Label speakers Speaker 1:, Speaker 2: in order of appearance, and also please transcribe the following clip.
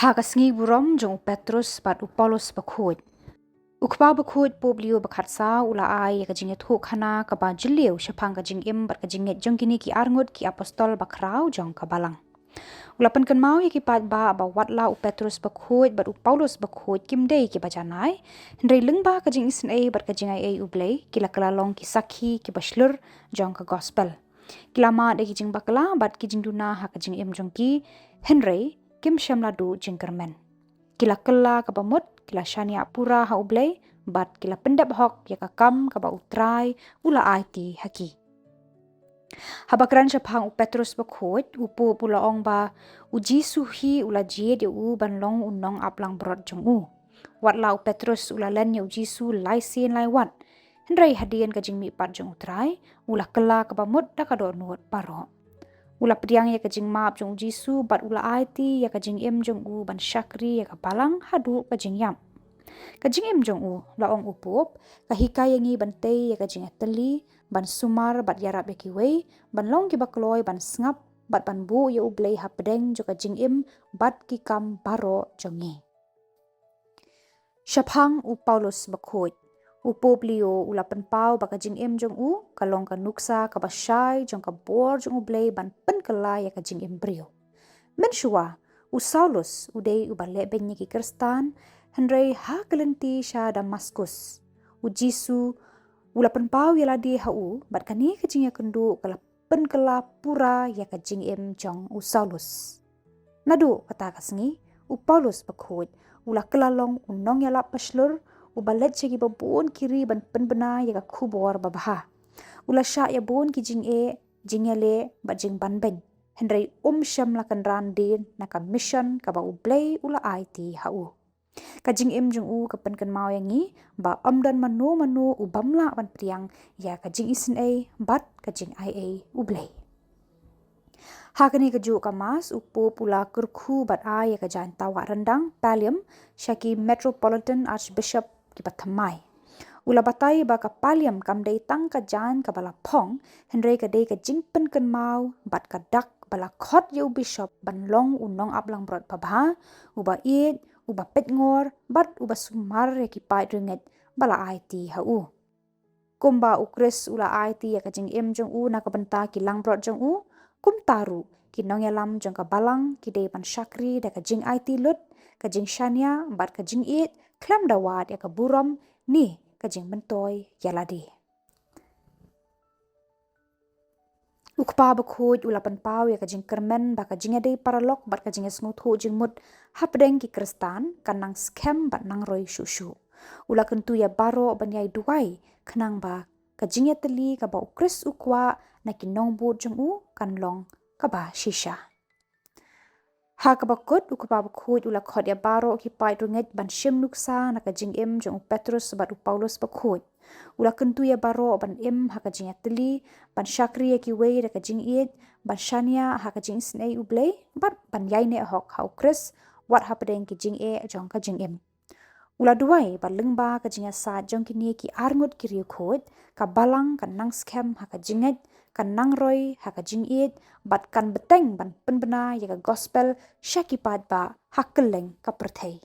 Speaker 1: Hagasngi burom jong Petrus bat Paulus Bakhuid. Ukba Bakhuid publio bakhatsa ula ai ka jinget hu khana ka ba jiliu shapang ka jingim bat ka jinget jong kini ki arngut ki apostol bakrau jong ka balang. Ulapan kan mau ki pat ba watla Petrus Bakhuid bat Paulus Bakhuid kim dei ki bajanai. Hendrei lengba ka jing isin ai bat ka jingai ai ublei kila kalalong ki sakhi ki baslur jong ka gospel. Kilama de ki jing bakla bat ki jing duna ha ka jing im jong ki Hendrei kim shamladu jingkermen. Kila kela kabamut, kila shania pura ha ublei, bat kila pendap hok ya kakam kaba utrai, ula aiti haki. Habakran syapang Petrus Bakhuid, upu pula ong ba, uji suhi ula jie dia ban long unong aplang berot jong Watla Petrus ula len ya uji su lai sin lai wat. Hendrai hadian ka jing mi pat jong utrai, ula kela kabamut da kado nuot paro. Ula pediang ya kajing maap jong jisu bat ula aiti ya kajing im jong ban syakri ya kapalang hadu kajing yam. Kajing im jong laong upup kahika yangi ban tei ya kajing ateli ban sumar bat yarap ya kiwei ban long ki bakloi ban sngap bat ban bu ya ublei ha pedeng jo kajing im bat kikam baro jongi. Syapang Paulus Bakhuid. Upo blio ula penpau baka jing im jong kalong ka nuksa ka basyai jong ka bor jong ublei ban pen kala ya ka jing im brio. Menshua Saulus udei ubale benye ki Kristan hendrei ha kelenti sha Damaskus. Jisu ula penpau ya ladi ha bat kani ka jing ya kendu kala pen kala pura ya ka jing im jong Saulus. Nadu kata kasngi Paulus Bakhuid ula kelalong unong ya lap paslur ubalet segi babun kiri ban penbena ya KHUBOR babaha. Ula sya ya bun ki jingele ba jing ban ben. Hendrei syam lakan randin naka mission ka ba ublei ula IT hau. Ka jing im jung ka penken mau yangi ba amdan manu ubamla ban priang ya ka jing isin bat ka jing IA ublei. Hakani keju kamas upu pula kurku bat ya ka jan tawa rendang palium syaki Metropolitan Archbishop ki Bathymmai. Ula batai ba ka paliam kam dei tang ka jan ka bala pong hendrei ka dei ka jingpen kan mau bat ka dak bala khot yu bishop ban long unong aplang brot pabha uba it uba petngor bat uba sumar ya ki pai ringet bala IT hau. Kumba ukris ula IT ya ka jing im jong na ka benta ki lang brot jong kum taru ki nong ya lam jong ka balang ki dei ban syakri da ka jing IT lut ka jing shania bat ka jing it klam dawat ya ka buram ni ka jing bentoy yaladi. Ukpa Bakhuid ula penpau ya ka jing kermen ba ka jing adei paralok bat ka jing snuthu jing mut hapdeng ki Kristan kanang scam bat nang roi susu. Ula Kyntu ya baro ban yai duai kenang ba ka jing ya teli ka ba ukris ukwa na ki nong bu jing kan long ka ba shisha. Ha kabakut ukpa Bakhuid ula khot ya baro ki pai runget ban shim nuksa na ka jing im jong Petrus bat Paulus Bakhuid. Ula Kyntu ya baro ban im ha ka jing ateli ban syakri ya ki wei da ka jing it ban shania ha ka jing snei ublei bat ban yai ne hok ha ukris wat ha pedeng ki jing jong ka jing im. Ula duai ban lengba ka jing sa jong kini ki arngut ki riukhut ka balang kan nang scam ha ka jinget kan nang roi ha ka jing it bat kan beteng ban penbena ya ka gospel syakipat ba hakeleng ka perthei.